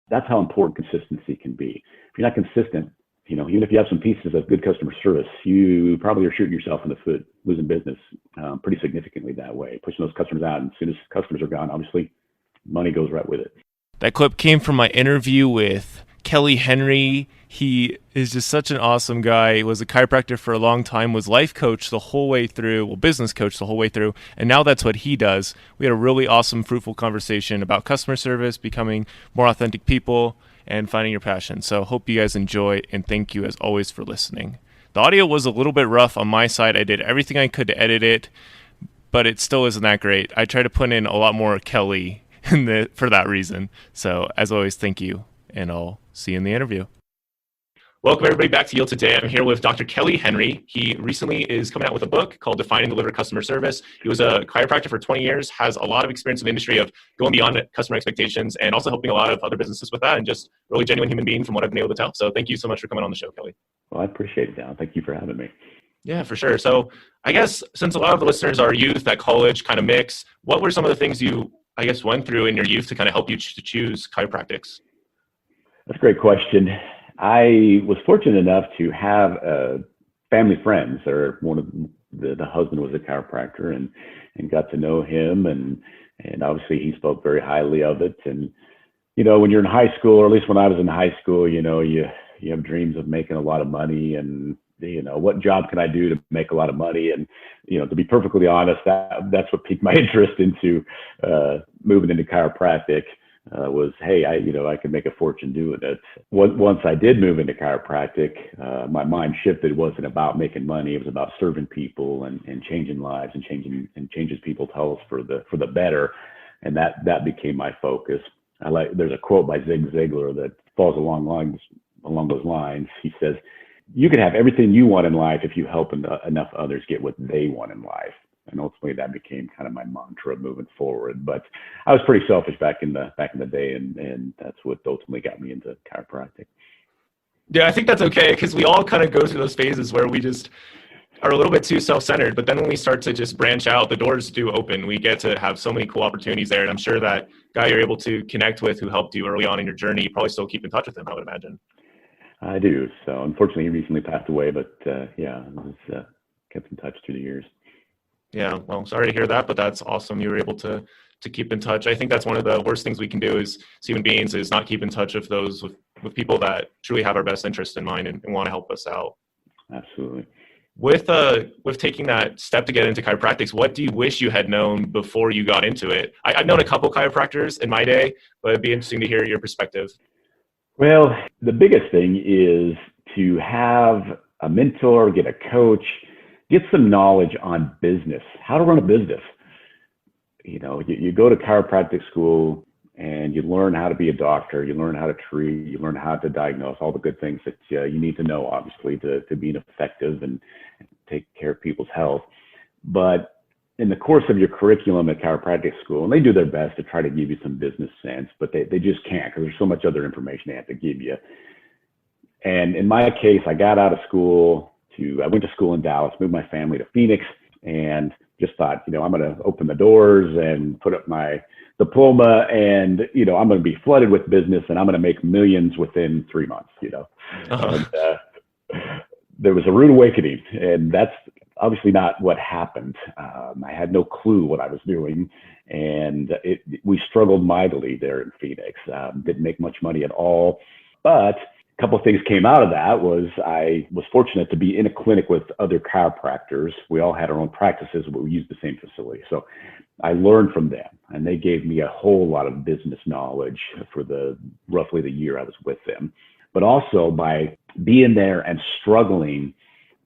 That's how important consistency can be. If you're not consistent, even if you have some pieces of good customer service, you probably are shooting yourself in the foot, losing business pretty significantly that way, pushing those customers out. And as soon as customers are gone, obviously, money goes right with it. That clip came from my interview with Kelly Henry. He is just such an awesome guy. He was a chiropractor for a long time, was life coach the whole way through, business coach the whole way through, and now that's what he does. We had a really awesome, fruitful conversation about customer service, becoming more authentic people, and finding your passion. So hope you guys enjoy, and thank you as always for listening. The audio was a little bit rough on my side. I did everything I could to edit it, but it still isn't that great. I try to put in a lot more Kelly for that reason. So as always, thank you, and I'll see you in the interview. Welcome everybody back to Yield Today. I'm here with Dr. Kelly Henry. He recently is coming out with a book called Define and Deliver Customer Service. He was a chiropractor for 20 years, has a lot of experience in the industry of going beyond customer expectations and also helping a lot of other businesses with that, and just really genuine human being from what I've been able to tell. So thank you so much for coming on the show, Kelly. Well, I appreciate it, Dallin. Thank you for having me. Yeah, for sure. So I guess since a lot of the listeners are youth, that college kind of mix, what were some of the things you, went through in your youth to kind of help you to choose chiropractics? That's a great question. I was fortunate enough to have family friends, or one of the husband was a chiropractor, and got to know him, and obviously he spoke very highly of it. And when you're in high school, or at least when I was in high school, you have dreams of making a lot of money, and what job can I do to make a lot of money? And to be perfectly honest, that's what piqued my interest into moving into chiropractic. Was, hey, I could make a fortune doing it. Once I did move into chiropractic, my mind shifted. It wasn't about making money. It was about serving people and changing lives and changes people's health for the better. And that became my focus. There's a quote by Zig Ziglar that falls along those lines. He says, "You can have everything you want in life if you help enough others get what they want in life." And ultimately that became kind of my mantra moving forward. But I was pretty selfish back in the day, and that's what ultimately got me into chiropractic. Yeah, I think that's okay, because we all kind of go through those phases where we just are a little bit too self-centered. But then when we start to just branch out, the doors do open. We get to have so many cool opportunities there. And I'm sure that guy you're able to connect with who helped you early on in your journey, you probably still keep in touch with him, I would imagine. I do. So unfortunately, he recently passed away, but yeah, I was kept in touch through the years. Yeah, well, sorry to hear that, but that's awesome. You were able to keep in touch. I think that's one of the worst things we can do as human beings, is not keep in touch with those with people that truly have our best interest in mind and want to help us out. Absolutely. With taking that step to get into chiropractic, what do you wish you had known before you got into it? I've known a couple chiropractors in my day, but it'd be interesting to hear your perspective. Well, the biggest thing is to have a mentor, get a coach, get some knowledge on business, how to run a business. You go to chiropractic school and you learn how to be a doctor, you learn how to treat, you learn how to diagnose, all the good things that you need to know, obviously, to be effective and take care of people's health. But in the course of your curriculum at chiropractic school, and they do their best to try to give you some business sense, but they just can't, because there's so much other information they have to give you. And in my case, I got out of school, I went to school in Dallas, moved my family to Phoenix, and just thought, I'm going to open the doors and put up my diploma, and, I'm going to be flooded with business, and I'm going to make millions within 3 months, And, there was a rude awakening, and that's obviously not what happened. I had no clue what I was doing, and we struggled mightily there in Phoenix. Didn't make much money at all, but a couple of things came out of that. I was fortunate to be in a clinic with other chiropractors. We all had our own practices, but we used the same facility. So I learned from them, and they gave me a whole lot of business knowledge for roughly the year I was with them. But also by being there and struggling,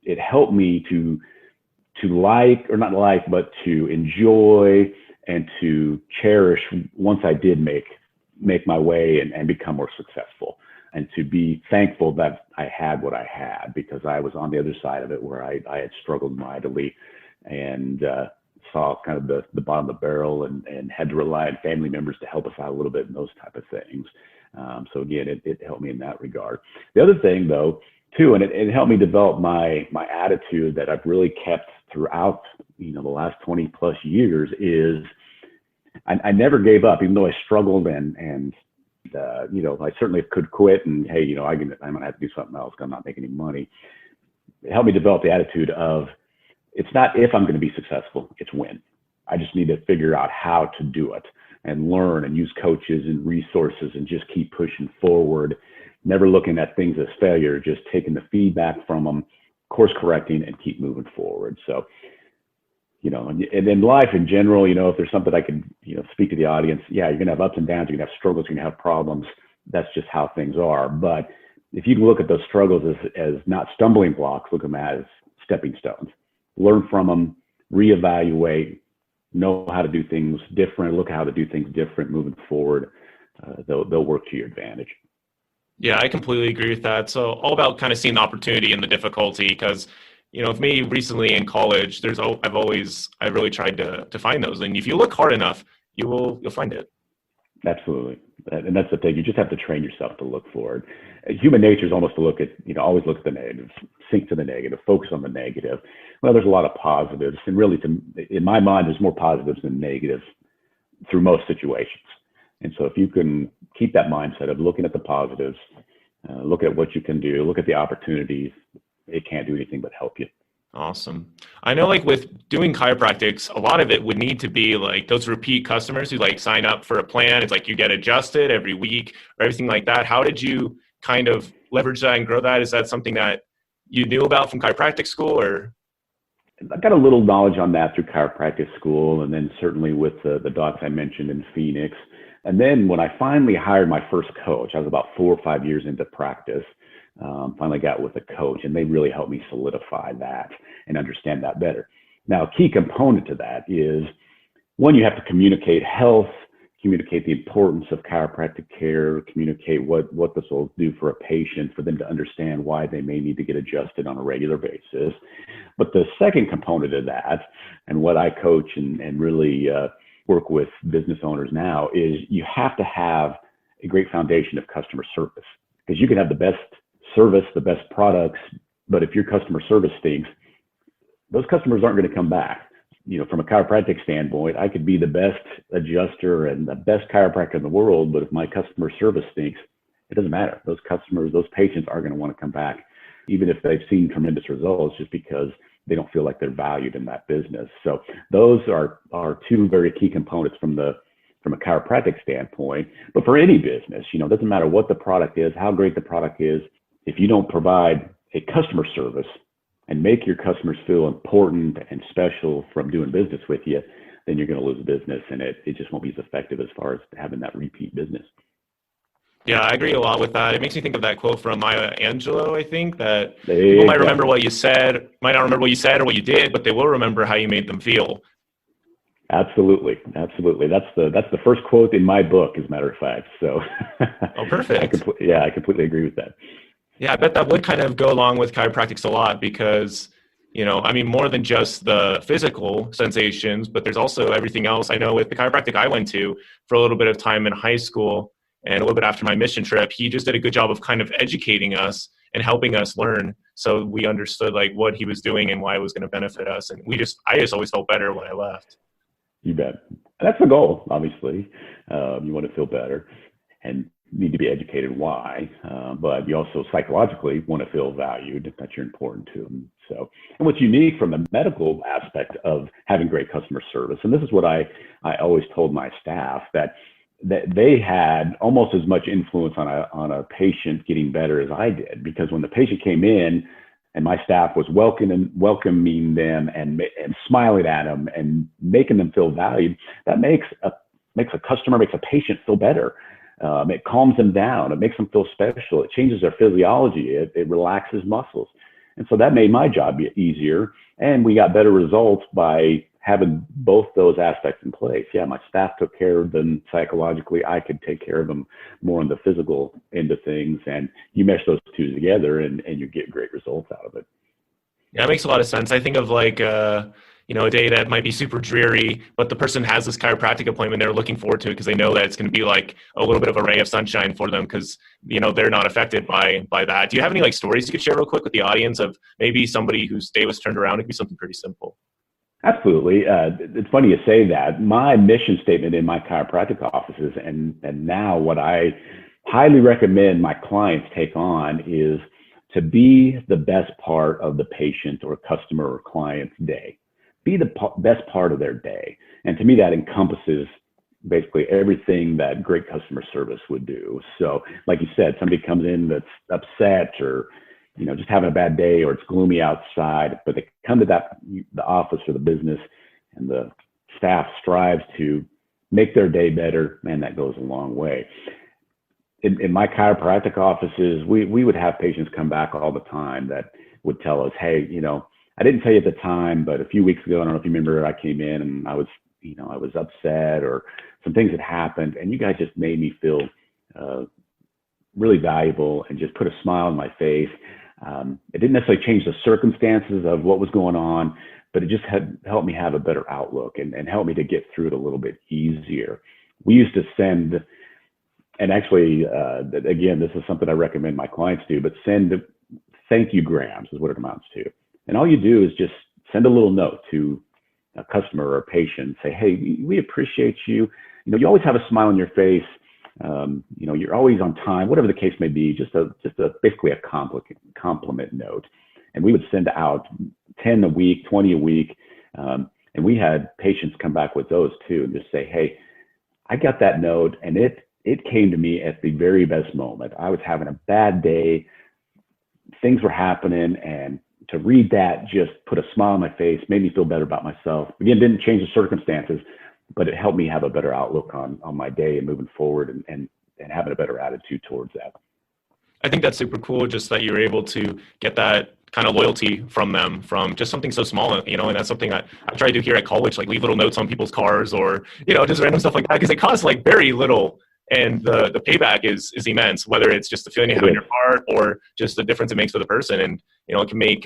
it helped me to enjoy and to cherish once I did make my way and become more successful, and to be thankful that I had what I had, because I was on the other side of it, where I had struggled mightily and saw kind of the bottom of the barrel and had to rely on family members to help us out a little bit and those type of things. So again, it helped me in that regard. The other thing though, too, and it helped me develop my attitude that I've really kept throughout, the last 20 plus years, is I never gave up, even though I struggled and I certainly could quit and, hey, I'm going to have to do something else because I'm not making any money. It helped me develop the attitude of, it's not if I'm going to be successful, it's when. I just need to figure out how to do it and learn and use coaches and resources and just keep pushing forward, never looking at things as failure, just taking the feedback from them, course correcting, and keep moving forward. So, and in life in general, if there's something I can, speak to the audience, yeah, you're going to have ups and downs, you're going to have struggles, you're going to have problems. That's just how things are. But if you look at those struggles as not stumbling blocks, look at them as stepping stones. Learn from them, reevaluate, know how to do things different, look at how to do things different moving forward. They'll work to your advantage. Yeah, I completely agree with that. So all about kind of seeing the opportunity and the difficulty, because with me recently in college, I really tried to find those, and if you look hard enough, you'll find it. Absolutely. And that's the thing. You just have to train yourself to look for it. Human nature is almost to look at, always look at the negative, sink to the negative, focus on the negative. Well, there's a lot of positives. And really, in my mind, there's more positives than negatives through most situations. And so if you can keep that mindset of looking at the positives, look at what you can do, look at the opportunities, it can't do anything but help you. Awesome. I know, with doing chiropractics, a lot of it would need to be those repeat customers who sign up for a plan. It's you get adjusted every week or everything like that. How did you kind of leverage that and grow that? Is that something that you knew about from chiropractic school, or? I got a little knowledge on that through chiropractic school, and then certainly with the docs I mentioned in Phoenix. And then when I finally hired my first coach, I was about 4 or 5 years into practice. Finally got with a coach, and they really helped me solidify that and understand that better. Now, a key component to that is, one, you have to communicate health, communicate the importance of chiropractic care, communicate what this will do for a patient, for them to understand why they may need to get adjusted on a regular basis. But the second component of that, and what I coach and really work with business owners now, is you have to have a great foundation of customer service, because you can have the best service, the best products, but if your customer service stinks, those customers aren't going to come back. From a chiropractic standpoint, I could be the best adjuster and the best chiropractor in the world, but if my customer service stinks, it doesn't matter. Those customers, those patients are going to want to come back, even if they've seen tremendous results, just because they don't feel like they're valued in that business. So those are two very key components from a chiropractic standpoint. But for any business, it doesn't matter what the product is, how great the product is. If you don't provide a customer service and make your customers feel important and special from doing business with you, then you're going to lose business, and it just won't be as effective as far as having that repeat business. Yeah, I agree a lot with that. It makes me think of that quote from Maya Angelou, I think, that people might remember what you said, might not remember what you said or what you did, but they will remember how you made them feel. Absolutely. That's the first quote in my book, as a matter of fact. So, oh, perfect. I completely agree with that. Yeah, I bet that would kind of go along with chiropractics a lot, because, more than just the physical sensations, but there's also everything else. I know with the chiropractic I went to for a little bit of time in high school and a little bit after my mission trip, he just did a good job of kind of educating us and helping us learn, so we understood what he was doing and why it was going to benefit us. And I just always felt better when I left. You bet. That's the goal, obviously. You want to feel better and need to be educated why, but you also psychologically want to feel valued, that you're important to them. So, and what's unique from the medical aspect of having great customer service, and this is what I always told my staff, that they had almost as much influence on a patient getting better as I did, because when the patient came in and my staff was welcoming them and smiling at them and making them feel valued, that makes a patient feel better. It calms them down. It makes them feel special. It changes their physiology. It relaxes muscles. And so that made my job easier. And we got better results by having both those aspects in place. Yeah, my staff took care of them psychologically. I could take care of them more on the physical end of things. And you mesh those two together and you get great results out of it. Yeah, it makes a lot of sense. I think of a day that might be super dreary, but the person has this chiropractic appointment they're looking forward to, because they know that it's going to be a little bit of a ray of sunshine for them, because they're not affected by that. Do you have any stories you could share real quick with the audience of maybe somebody whose day was turned around? It could be something pretty simple. Absolutely. It's funny you say that. My mission statement in my chiropractic offices, and now what I highly recommend my clients take on, is to be the best part of the patient or customer or client's day. Be the best part of their day. And to me, that encompasses basically everything that great customer service would do. So like you said, somebody comes in that's upset, or just having a bad day, or it's gloomy outside, but they come to the office or the business, and the staff strives to make their day better. Man, that goes a long way. In my chiropractic offices, we would have patients come back all the time that would tell us, hey, I didn't tell you at the time, but a few weeks ago, I don't know if you remember, I came in and I was upset, or some things had happened, and you guys just made me feel really valuable and just put a smile on my face. It didn't necessarily change the circumstances of what was going on, but it just had helped me have a better outlook and helped me to get through it a little bit easier. We used to send, and actually, again, this is something I recommend my clients do, but send thank you grams is what it amounts to. And all you do is just send a little note to a customer or a patient, say, hey, we appreciate you. You always have a smile on your face. You're always on time, whatever the case may be, just basically a compliment note. And we would send out 10 a week, 20 a week. And we had patients come back with those too, and just say, hey, I got that note, and it came to me at the very best moment. I was having a bad day. Things were happening, and to read that just put a smile on my face, made me feel better about myself. Again, didn't change the circumstances, but it helped me have a better outlook on my day and moving forward, and having a better attitude towards that. I think that's super cool, just that you're able to get that kind of loyalty from them, from just something so small, and that's something I try to do here at college, like leave little notes on people's cars, or, just random stuff like that, because it costs like very little. And the payback is immense, whether it's just the feeling you have in your heart, or just the difference it makes for the person. And, it can make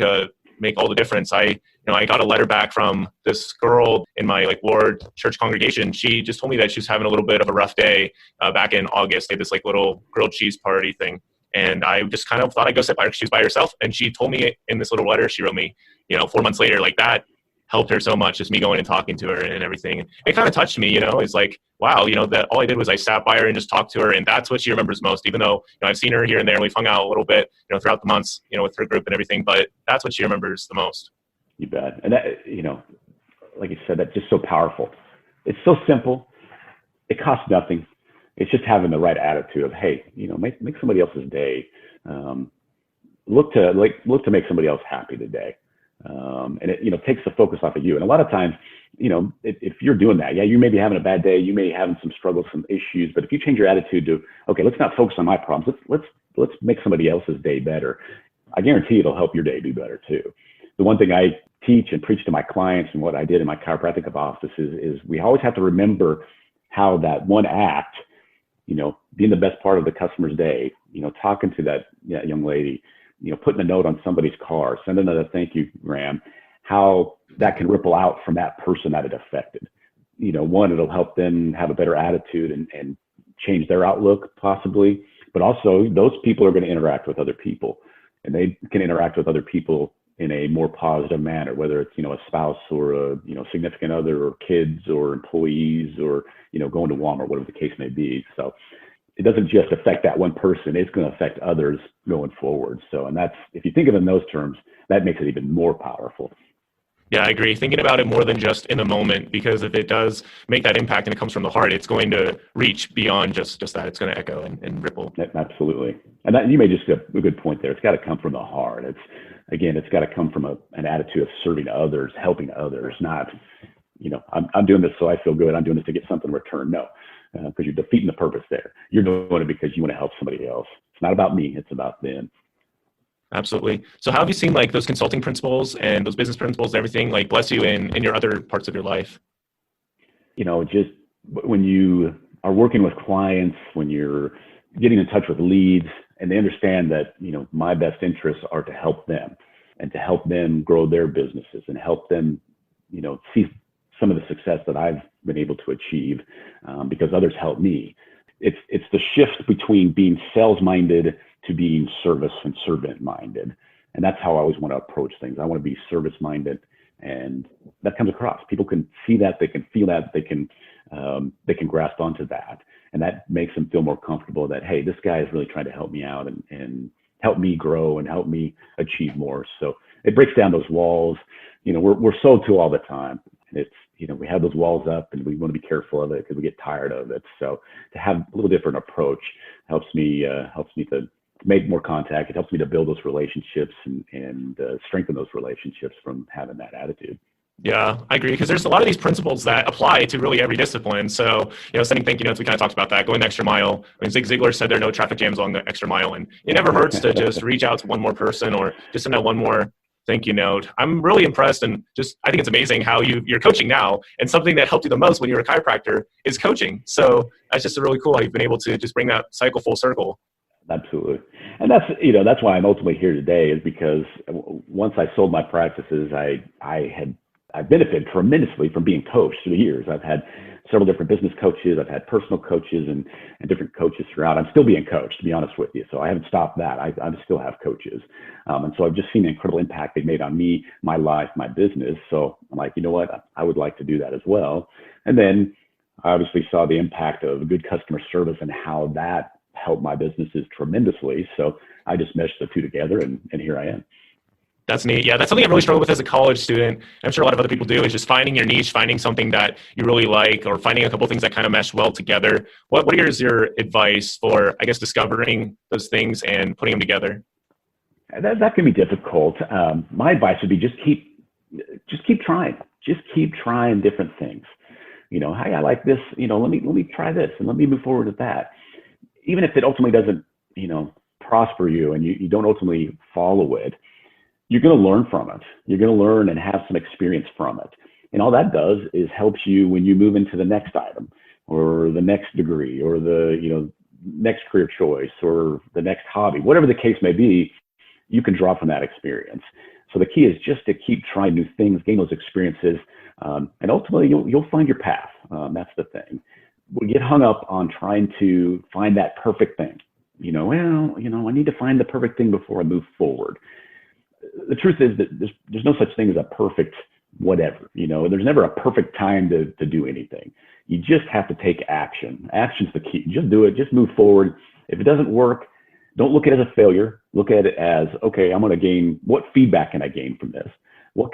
all the difference. I got a letter back from this girl in my ward church congregation. She just told me that she was having a little bit of a rough day back in August. They had this little grilled cheese party thing. And I just kind of thought I'd go sit by her. She was by herself. And she told me in this little letter she wrote me, 4 months later, that helped her so much, just me going and talking to her and everything. It kind of touched me, it's like, wow, that all I did was I sat by her and just talked to her. And that's what she remembers most, even though, I've seen her here and there, and we've hung out a little bit, throughout the months, with her group and everything, but that's what she remembers the most. You bet. And that, like you said, that's just so powerful. It's so simple. It costs nothing. It's just having the right attitude of, hey, make somebody else's day. Look to make somebody else happy today. And it takes the focus off of you. And a lot of times, if you're doing that, yeah, you may be having a bad day, you may be having some struggles, some issues, but if you change your attitude to, okay, let's not focus on my problems, let's make somebody else's day better, I guarantee it'll help your day be better too. The one thing I teach and preach to my clients, and what I did in my chiropractic office, is we always have to remember how that one act, being the best part of the customer's day, talking to that young lady, putting a note on somebody's car, sending another thank you gram, how that can ripple out from that person that it affected. One, it'll help them have a better attitude and change their outlook possibly, but also those people are going to interact with other people, and they can interact with other people in a more positive manner, whether it's, a spouse or a, significant other, or kids or employees, or, going to Walmart, whatever the case may be. So it doesn't just affect that one person, it's going to affect others going forward. So, and that's, if you think of it in those terms, that makes it even more powerful. Yeah, I agree. Thinking about it more than just in the moment, because if it does make that impact and it comes from the heart, it's going to reach beyond just that. It's going to echo and ripple. Absolutely. And that, you made just a good point there. It's got to come from the heart. It's got to come from an attitude of serving others, helping others, not, I'm doing this so I feel good, I'm doing this to get something in return. No, because you're defeating the purpose there. You're doing it because you want to help somebody else. It's not about me, it's about them. Absolutely. So how have you seen those consulting principles and those business principles, everything bless you in your other parts of your life? Just when you are working with clients, when you're getting in touch with leads, and they understand that, my best interests are to help them and to help them grow their businesses and help them, see some of the success that I've been able to achieve because others help me. It's the shift between being sales-minded to being service and servant-minded. And that's how I always want to approach things. I want to be service-minded And that comes across. People can see that, they can feel that, they can grasp onto that. And that makes them feel more comfortable that, hey, this guy is really trying to help me out and help me grow and help me achieve more. So it breaks down those walls. We're sold to all the time. It's, we have those walls up and we want to be careful of it because we get tired of it. So to have a little different approach helps me to make more contact. It helps me to build those relationships and strengthen those relationships from having that attitude. Yeah, I agree, because there's a lot of these principles that apply to really every discipline. So, sending thank you notes, we kind of talked about that, going the extra mile. I mean, Zig Ziglar said there are no traffic jams along the extra mile, and it never hurts to just reach out to one more person or just send out one more thank you note. I'm really impressed, and I think it's amazing how you're coaching now, and something that helped you the most when you were a chiropractor is coaching. So that's just really cool how you've been able to just bring that cycle full circle. Absolutely. And that's why I'm ultimately here today, is because once I sold my practices, I benefited tremendously from being coached through the years. I've had several different business coaches. I've had personal coaches and different coaches throughout. I'm still being coached, to be honest with you. So I haven't stopped that. I still have coaches. And so I've just seen the incredible impact they've made on me, my life, my business. So I'm like, you know what? I would like to do that as well. And then I obviously saw the impact of good customer service and how that helped my businesses tremendously. So I just meshed the two together and here I am. That's neat. Yeah, that's something I really struggle with as a college student. I'm sure a lot of other people do, is just finding your niche, finding something that you really like, or finding a couple of things that kind of mesh well together. What is your advice for, I guess, discovering those things and putting them together? That can be difficult. My advice would be just keep trying. Just keep trying different things. Hey, I like this. Let me try this and let me move forward with that. Even if it ultimately doesn't, prosper you and you don't ultimately follow it, you're going to learn from it. You're going to learn and have some experience from it. And all that does is helps you when you move into the next item or the next degree or the, next career choice or the next hobby, whatever the case may be, you can draw from that experience. So the key is just to keep trying new things, gain those experiences, and ultimately you'll find your path. That's the thing. We get hung up on trying to find that perfect thing. I need to find the perfect thing before I move forward. The truth is that there's no such thing as a perfect whatever. There's never a perfect time to do anything. You just have to take action. Action's the key. Just do it. Just move forward. If it doesn't work, don't look at it as a failure. Look at it as, okay, I'm going to gain, what feedback can I gain from this? What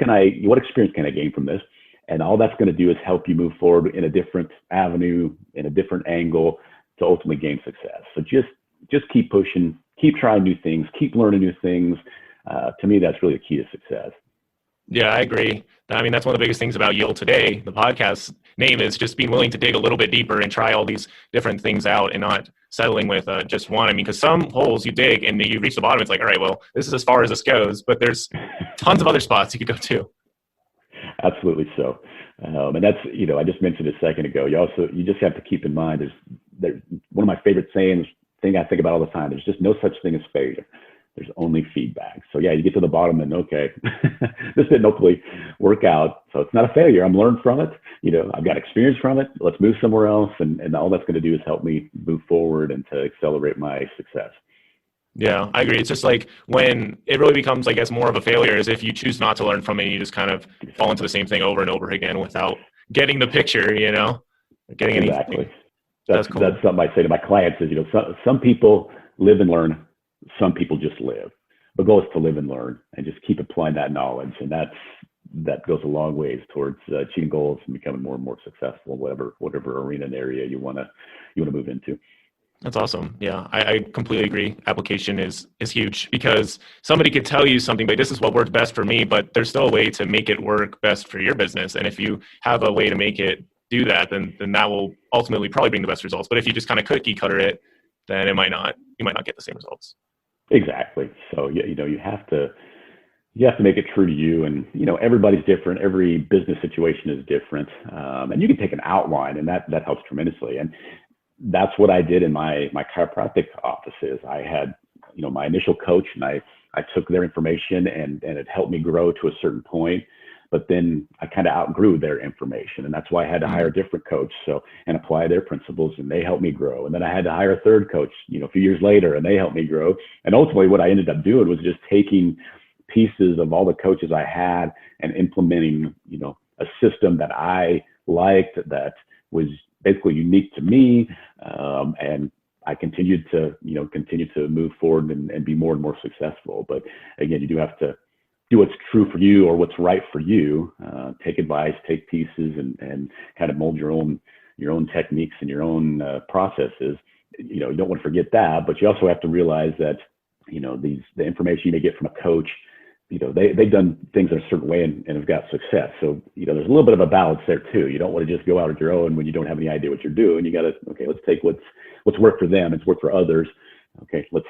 experience can I gain from this? And all that's going to do is help you move forward in a different avenue, in a different angle to ultimately gain success. So just keep pushing, keep trying new things, keep learning new things. To me, that's really the key to success. Yeah, I agree. I mean, that's one of the biggest things about Yield Today. The podcast name is just being willing to dig a little bit deeper and try all these different things out and not settling with just one. I mean, because some holes you dig and you reach the bottom, it's like, all right, well, this is as far as this goes, but there's tons of other spots you could go to. Absolutely so. And that's, I just mentioned a second ago, you just have to keep in mind, there's one of my favorite sayings, thing I think about all the time, there's just no such thing as failure. There's only feedback. So yeah, you get to the bottom and okay, this didn't hopefully work out. So it's not a failure. I'm learned from it. I've got experience from it. Let's move somewhere else. And all that's going to do is help me move forward and to accelerate my success. Yeah, I agree. It's just like when it really becomes, I guess, more of a failure is if you choose not to learn from it, and you just kind of fall into the same thing over and over again without getting the picture, getting exactly. anything. That's cool. That's something I say to my clients is, some people live and learn. Some people just live. The goal is to live and learn and just keep applying that knowledge. And that goes a long ways towards achieving goals and becoming more and more successful, whatever arena and area you want to move into. That's awesome. Yeah, I completely agree. Application is huge because somebody could tell you something, but this is what worked best for me, but there's still a way to make it work best for your business. And if you have a way to make it do that, then that will ultimately probably bring the best results. But if you just kind of cookie cutter it, then you might not get the same results. Exactly. So you have to make it true to you, and everybody's different. Every business situation is different, and you can take an outline, and that helps tremendously. And that's what I did in my chiropractic offices. I had my initial coach, and I took their information, and it helped me grow to a certain point. But then I kind of outgrew their information, and that's why I had to hire a different coach and apply their principles, and they helped me grow. And then I had to hire a third coach, a few years later, and they helped me grow. And ultimately what I ended up doing was just taking pieces of all the coaches I had and implementing, a system that I liked that was basically unique to me. And I continued to, continue to move forward and be more and more successful. But again, you do have to do what's true for you or what's right for you. Take advice, take pieces, and kind of mold your own techniques and your own processes. You don't want to forget that, but you also have to realize that, the information you may get from a coach, they've done things in a certain way and have got success. So, there's a little bit of a balance there too. You don't want to just go out on your own when you don't have any idea what you're doing. You got to, okay, let's take what's worked for them, it's worked for others. Okay, let's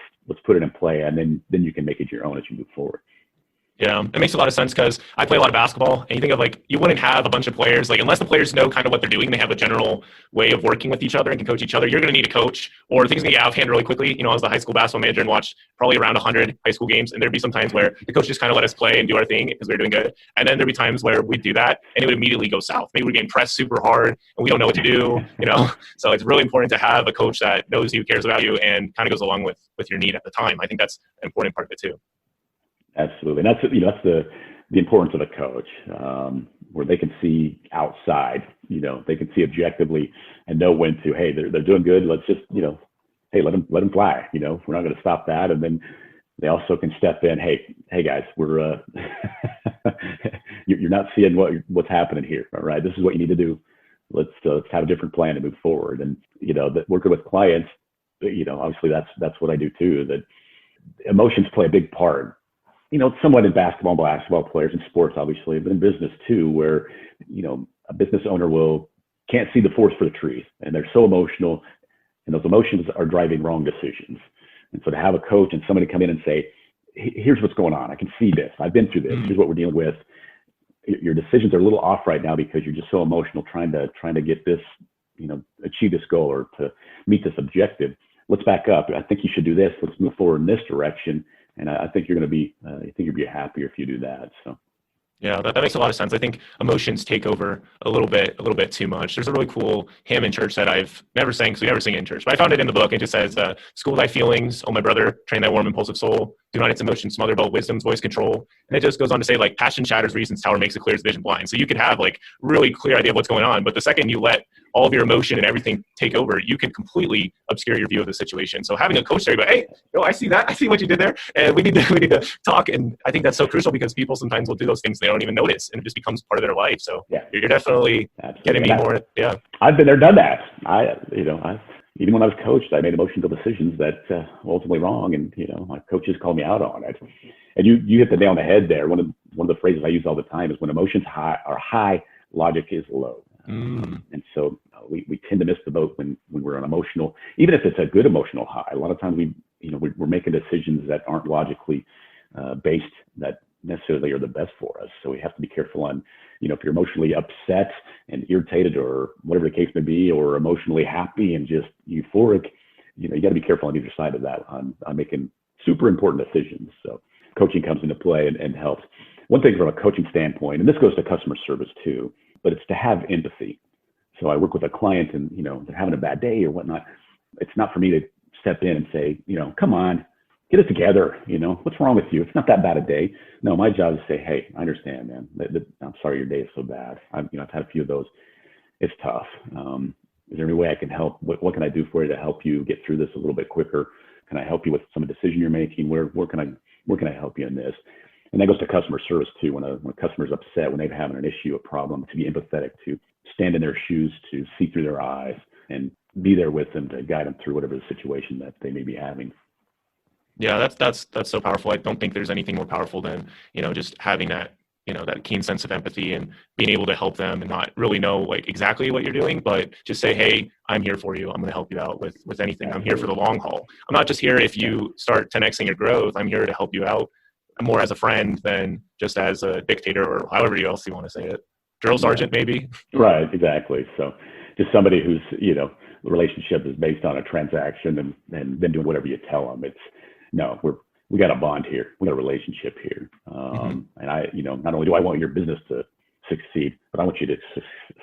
put it in play, and then you can make it your own as you move forward. Yeah, it makes a lot of sense because I play a lot of basketball, and you think of you wouldn't have a bunch of players, unless the players know kind of what they're doing, they have a general way of working with each other and can coach each other. You're going to need a coach, or things going to get out of hand really quickly. I was the high school basketball manager and watched probably around 100 high school games, and there'd be some times where the coach just kind of let us play and do our thing because we were doing good. And then there'd be times where we'd do that, and it would immediately go south. Maybe we're getting pressed super hard, and we don't know what to do, So it's really important to have a coach that knows you, cares about you, and kind of goes along with your need at the time. I think that's an important part of it too. Absolutely. And that's the importance of a coach, where they can see outside, they can see objectively and know when to, hey, they're doing good. Let's just, hey, let them fly. We're not going to stop that. And then they also can step in. Hey guys, we're, you're not seeing what's happening here. All right. This is what you need to do. Let's have a different plan to move forward. And, that working with clients, obviously that's what I do too, that emotions play a big part. Somewhat in basketball players and sports, obviously, but in business too, where, a business owner can't see the forest for the trees, and they're so emotional, and those emotions are driving wrong decisions. And so to have a coach and somebody come in and say, here's what's going on. I can see this. I've been through this. Here's what we're dealing with. Your decisions are a little off right now because you're just so emotional trying to get this, achieve this goal or to meet this objective. Let's back up. I think you should do this. Let's move forward in this direction. And I think you're going to be, you'll be happier if you do that. So. Yeah, that makes a lot of sense. I think emotions take over a little bit too much. There's a really cool hymn in church that I've never sang, because we never sing it in church, but I found it in the book. It just says, school thy feelings, oh my brother, train thy warm impulsive soul. Do not its emotions smother, but wisdom's voice control. And it just goes on to say, passion shatters reason's tower, makes the clearest vision blind. So you could have really clear idea of what's going on, but the second you let all of your emotion and everything take over, you can completely obscure your view of the situation. So having a coach there, but hey, I see that. I see what you did there. And we need to talk. And I think that's so crucial because people sometimes will do those things they don't even notice, and it just becomes part of their life. So yeah, you're definitely getting me more. Yeah. I've been there, done that. Even when I was coached, I made emotional decisions that were ultimately wrong. And, my coaches called me out on it. And you hit the nail on the head there. One of the phrases I use all the time is when emotions are high, logic is low. And so we tend to miss the boat when we're on emotional, even if it's a good emotional high. A lot of times we're making decisions that aren't logically based, that necessarily are the best for us. So we have to be careful on, if you're emotionally upset and irritated or whatever the case may be, or emotionally happy and just euphoric, you got to be careful on either side of that on making super important decisions. So coaching comes into play and helps. One thing from a coaching standpoint, and this goes to customer service too, but it's to have empathy. So I work with a client and, they're having a bad day or whatnot. It's not for me to step in and say, come on, get it together. What's wrong with you? It's not that bad a day. No, my job is to say, hey, I understand, man. I'm sorry your day is so bad. I've had a few of those. It's tough. Is there any way I can help? What can I do for you to help you get through this a little bit quicker? Can I help you with some decision you're making? Where can I help you in this? And that goes to customer service too. When a customer's upset, when they're having an issue, a problem, to be empathetic, to stand in their shoes, to see through their eyes, and be there with them to guide them through whatever the situation that they may be having. Yeah, that's so powerful. I don't think there's anything more powerful than, just having that, that keen sense of empathy and being able to help them and not really know exactly what you're doing, but just say, hey, I'm here for you. I'm going to help you out with anything. I'm here for the long haul. I'm not just here if you start 10xing your growth. I'm here to help you out more as a friend than just as a dictator, or however else you want to say it. Drill sergeant, maybe. Right, exactly. So just somebody who's, the relationship is based on a transaction and then doing whatever you tell them. We got a bond here. We got a relationship here. And I, not only do I want your business to succeed, but I want you to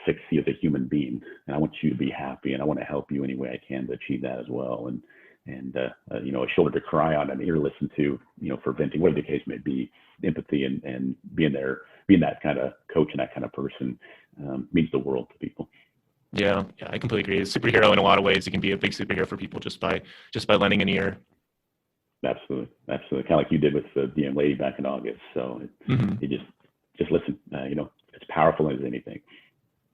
succeed as a human being. And I want you to be happy, and I want to help you any way I can to achieve that as well. And a shoulder to cry on, an ear to listen to, for venting, whatever the case may be. Empathy and being that kind of coach and that kind of person means the world to people. Yeah, I completely agree. It's a superhero in a lot of ways. It can be a big superhero for people just by lending an ear. Absolutely. Kind of like you did with the young lady back in August. So you just listen. It's powerful as anything.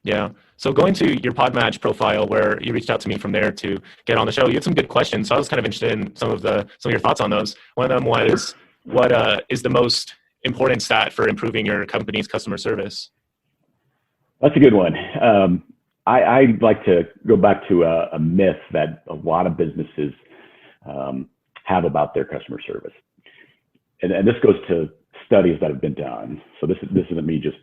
Yeah. So going to your Podmatch profile, where you reached out to me from there to get on the show, you had some good questions. So I was kind of interested in some of your thoughts on those. One of them was, what is the most important stat for improving your company's customer service? That's a good one. I'd like to go back to a myth that a lot of businesses have about their customer service. And this goes to studies that have been done. So this isn't me just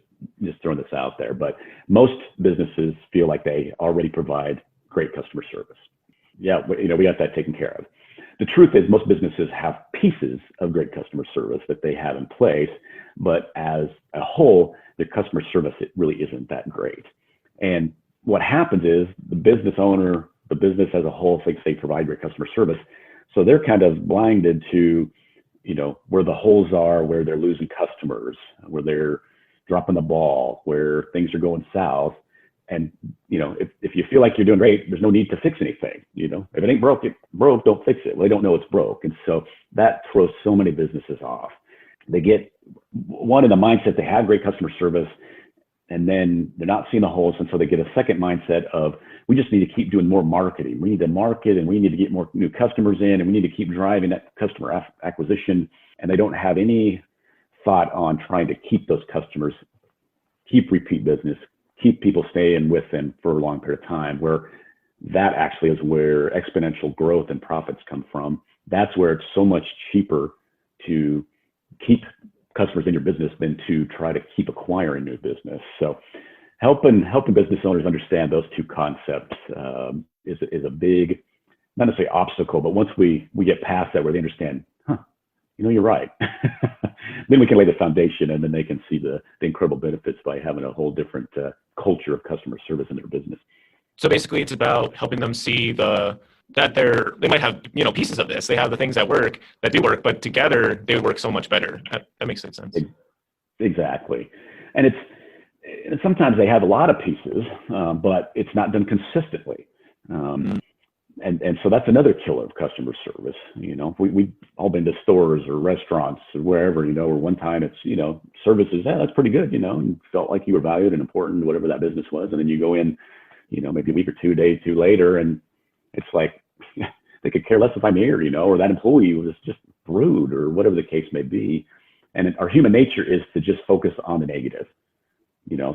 throwing this out there, but most businesses feel like they already provide great customer service. Yeah, we got that taken care of. The truth is most businesses have pieces of great customer service that they have in place, but as a whole, their customer service, it really isn't that great. And what happens is the business owner, the business as a whole thinks they provide great customer service. So they're kind of blinded to, where the holes are, where they're losing customers, where they're dropping the ball, where things are going south. And, if you feel like you're doing great, there's no need to fix anything. If it ain't broke, don't fix it. Well, they don't know it's broke. And so that throws so many businesses off. They get one in the mindset they have great customer service, and then they're not seeing the holes. And so they get a second mindset of, we just need to keep doing more marketing. We need to market, and we need to get more new customers in, and we need to keep driving that customer acquisition. And they don't have any thought on trying to keep those customers, keep repeat business, keep people staying with them for a long period of time, where that actually is where exponential growth and profits come from. That's where it's so much cheaper to keep customers in your business than to try to keep acquiring new business. So helping business owners understand those two concepts is a big, not necessarily obstacle, but once we get past that, where they understand, you're right. Then we can lay the foundation, and then they can see the incredible benefits by having a whole different culture of customer service in their business. So basically it's about helping them see that they might have, pieces of this. They have the things that do work, but together they work so much better. That makes sense. Exactly. And sometimes they have a lot of pieces, but it's not done consistently. And so that's another killer of customer service. We've all been to stores or restaurants or wherever, where one time it's, services, that's pretty good, and felt like you were valued and important, whatever that business was. And then you go in, maybe a week or 2 days later, and it's like, they could care less if I'm here, or that employee was just rude or whatever the case may be. And our human nature is to just focus on the negative,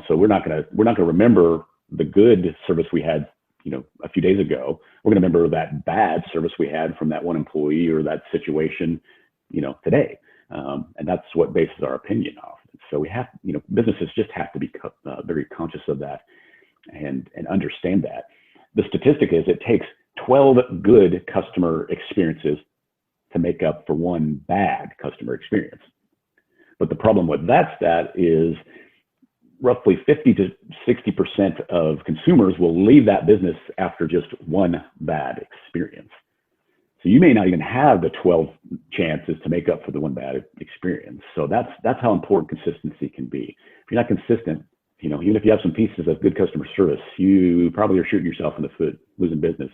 so we're not going to remember the good service we had, a few days ago. We're going to remember that bad service we had from that one employee or that situation, today. And that's what bases our opinion off. So we have, businesses just have to be very conscious of that and understand that. The statistic is it takes 12 good customer experiences to make up for one bad customer experience. But the problem with that stat is roughly 50 to 60% of consumers will leave that business after just one bad experience. So you may not even have the 12 chances to make up for the one bad experience. So that's how important consistency can be. If you're not consistent, even if you have some pieces of good customer service, you probably are shooting yourself in the foot, losing business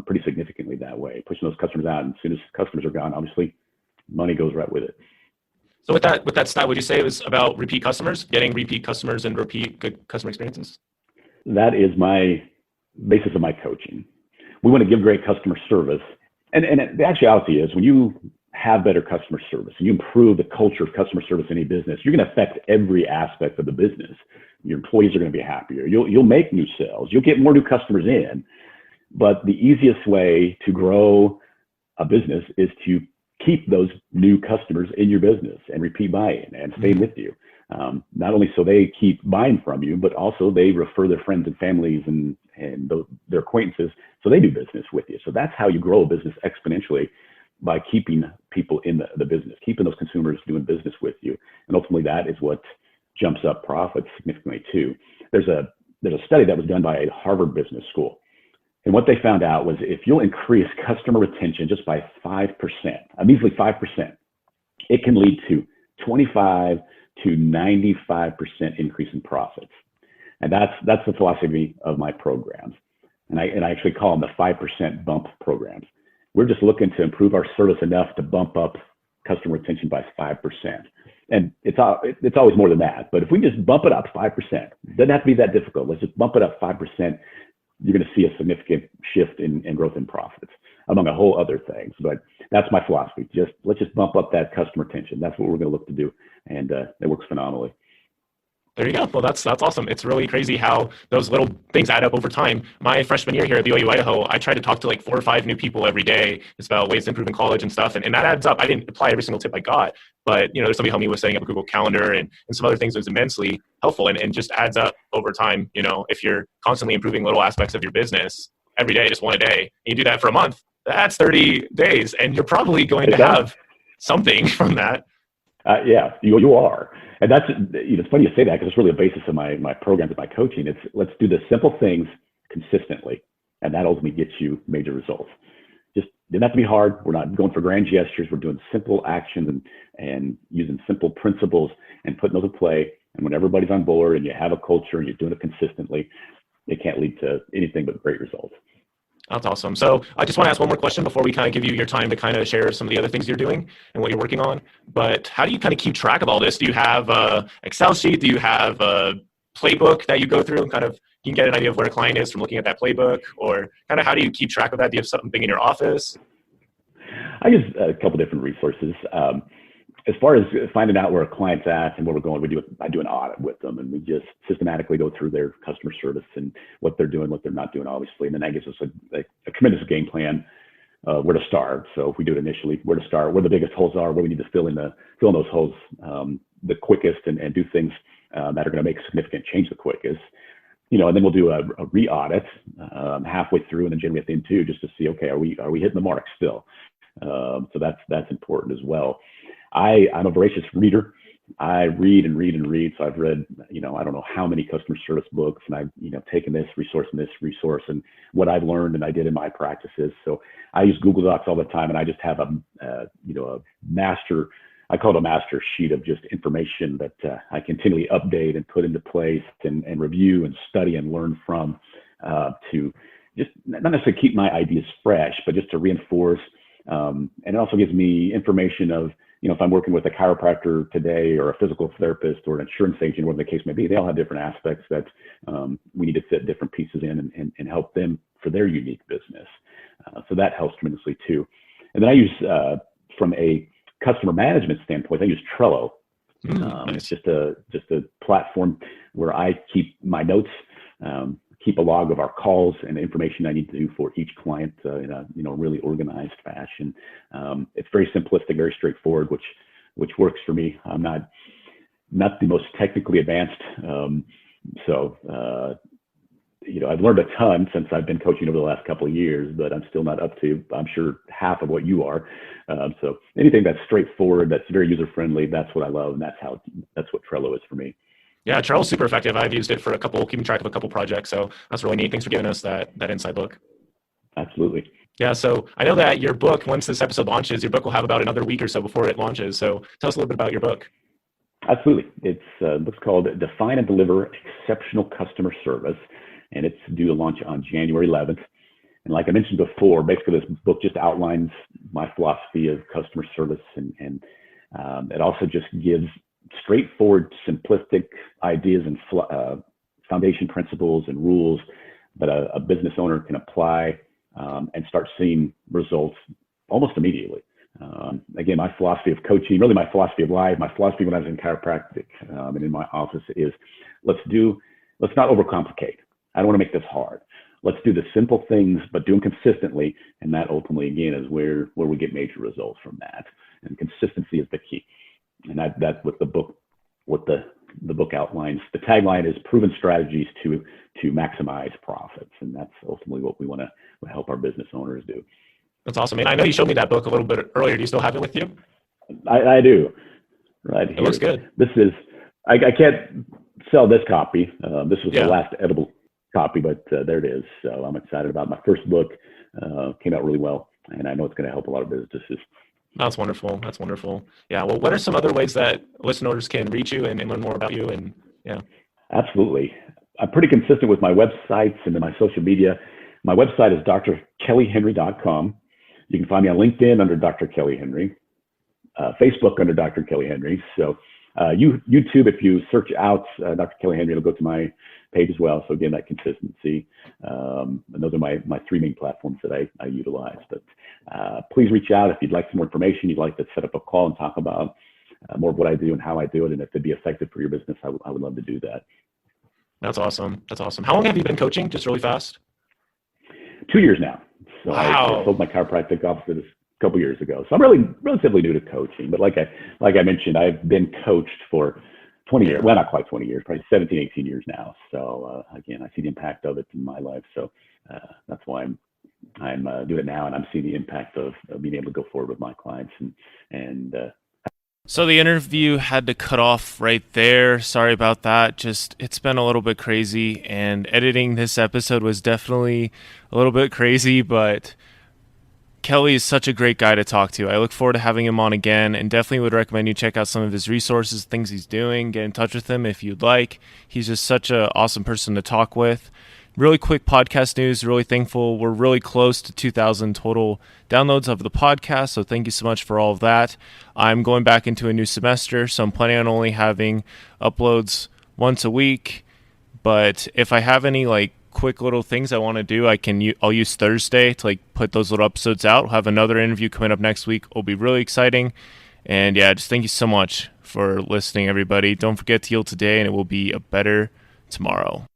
pretty significantly that way, pushing those customers out. And as soon as customers are gone, obviously money goes right with it. So with that stat, would you say it was about repeat customers, getting repeat customers and repeat good customer experiences? That is my basis of my coaching. We want to give great customer service. And the actuality is when you have better customer service and you improve the culture of customer service in any business, you're going to affect every aspect of the business. Your employees are going to be happier. You'll make new sales. You'll get more new customers in. But the easiest way to grow a business is to keep those new customers in your business and repeat buying and stay with you. Not only so they keep buying from you, but also they refer their friends and families and their acquaintances, so they do business with you. So that's how you grow a business exponentially, by keeping people in the business, keeping those consumers doing business with you. And ultimately that is what jumps up profits significantly too. There's a study that was done by a Harvard Business School. And what they found out was if you'll increase customer retention just by 5%, a measly 5%, it can lead to 25 to 95% increase in profits. And that's the philosophy of my programs. And I actually call them the 5% bump programs. We're just looking to improve our service enough to bump up customer retention by 5%. And it's always more than that. But if we just bump it up 5%, it doesn't have to be that difficult. Let's just bump it up 5%. You're going to see a significant shift in growth in profits, among a whole other things. But that's my philosophy. Let's just bump up that customer retention. That's what we're going to look to do. And it works phenomenally. There you go. Well, that's awesome. It's really crazy how those little things add up over time. My freshman year here at BYU Idaho, I tried to talk to like 4 or 5 new people every day. It's about ways to improve in college and stuff. And that adds up. I didn't apply every single tip I got, but there's somebody helped me with setting up a Google Calendar and some other things that was immensely helpful and just adds up over time. If you're constantly improving little aspects of your business every day, just one a day, and you do that for a month, that's 30 days. And you're probably going to have something from that. Yeah, you are. And that's, it's funny you say that because it's really the basis of my programs and my coaching. It's let's do the simple things consistently, and that ultimately gets you major results. Just didn't have to be hard. We're not going for grand gestures. We're doing simple actions and using simple principles and putting those in play. And when everybody's on board and you have a culture and you're doing it consistently, it can't lead to anything but great results. That's awesome. So I just want to ask one more question before we kind of give you your time to kind of share some of the other things you're doing and what you're working on. But how do you kind of keep track of all this? Do you have a Excel sheet? Do you have a playbook that you go through and kind of you can get an idea of where a client is from looking at that playbook? Or kind of how do you keep track of that? Do you have something in your office? I use a couple different resources. As far as finding out where a client's at and where we're going, I do an audit with them, and we just systematically go through their customer service and what they're doing, what they're not doing, obviously. And then that gives us a tremendous game plan, where to start. So if we do it initially, where to start, where the biggest holes are, where we need to fill in those holes the quickest and do things that are going to make significant change the quickest. And then we'll do a re-audit halfway through and then generally at the end too, just to see, okay, are we hitting the mark still? So that's important as well. I'm a voracious reader. I read and read and read. So I've read, I don't know how many customer service books, and I've, taken this resource and what I've learned and I did in my practices. So I use Google Docs all the time, and I just have a master, I call it a master sheet of just information that I continually update and put into place and review and study and learn from, to just not necessarily keep my ideas fresh, but just to reinforce. And it also gives me information of, if I'm working with a chiropractor today or a physical therapist or an insurance agent, whatever the case may be, they all have different aspects that we need to fit different pieces in and help them for their unique business. So that helps tremendously too. And then I use, from a customer management standpoint, I use Trello. It's just a platform where I keep my notes, keep a log of our calls and the information I need to do for each client in a really organized fashion. It's very simplistic, very straightforward, which works for me. I'm not the most technically advanced, so I've learned a ton since I've been coaching over the last couple of years, but I'm still not up to, I'm sure, half of what you are. So anything that's straightforward, that's very user friendly, that's what I love, and that's what Trello is for me. Yeah, Trello's super effective. I've used it for keeping track of a couple projects. So that's really neat. Thanks for giving us that inside look. Absolutely. Yeah, so I know that your book, once this episode launches, your book will have about another week or so before it launches. So tell us a little bit about your book. Absolutely. It's book's called Define and Deliver Exceptional Customer Service, and it's due to launch on January 11th. And like I mentioned before, basically this book just outlines my philosophy of customer service, and it also just gives straightforward, simplistic ideas and foundation principles and rules that a business owner can apply and start seeing results almost immediately. Again, my philosophy of coaching, really my philosophy of life, my philosophy when I was in chiropractic and in my office is let's not overcomplicate. I don't want to make this hard. Let's do the simple things, but do them consistently. And that ultimately, again, is where we get major results from that. And consistency is the key. And that's what the book outlines. The tagline is proven strategies to maximize profits. And that's ultimately what we want to help our business owners do. That's awesome. And I know you showed me that book a little bit earlier. Do you still have it with you? I do. Right here. It looks good. This is, I can't sell this copy. This was the last edible copy, but there it is. So I'm excited about it. My first book. Came out really well, and I know it's going to help a lot of businesses. That's wonderful. That's wonderful. Yeah. Well, what are some other ways that listeners can reach you and learn more about you? And yeah. Absolutely. I'm pretty consistent with my websites and then my social media. My website is drkellyhenry.com. You can find me on LinkedIn under Dr. Kelly Henry, Facebook under Dr. Kelly Henry. So YouTube, if you search out Dr. Kelly Henry, it'll go to my page as well. So again, that consistency. And those are my three main platforms that I utilize. But please reach out if you'd like some more information. You'd like to set up a call and talk about more of what I do and how I do it. And if it'd be effective for your business, I would love to do that. That's awesome. That's awesome. How long have you been coaching? Just really fast. 2 years now. So wow. I sold my chiropractic office a couple years ago. So I'm relatively new to coaching, but like I mentioned, I've been coached for 20 years. Well, not quite 20 years, probably 17, 18 years now. So again, I see the impact of it in my life. So that's why I'm doing it now, and I'm seeing the impact of being able to go forward with my clients. So the interview had to cut off right there. Sorry about that. Just it's been a little bit crazy, and editing this episode was definitely a little bit crazy, but Kelly is such a great guy to talk to. I look forward to having him on again, and definitely would recommend you check out some of his resources, things he's doing. Get in touch with him if you'd like. He's just such an awesome person to talk with. Really quick podcast news. Really thankful. We're really close to 2,000 total downloads of the podcast, so thank you so much for all of that. I'm going back into a new semester, so I'm planning on only having uploads once a week. But if I have any quick little things I want to do, I'll use Thursday to put those little episodes out. We'll have another interview coming up next week. It'll be really exciting. And yeah, just thank you so much for listening, everybody. Don't forget to heal today, and it will be a better tomorrow.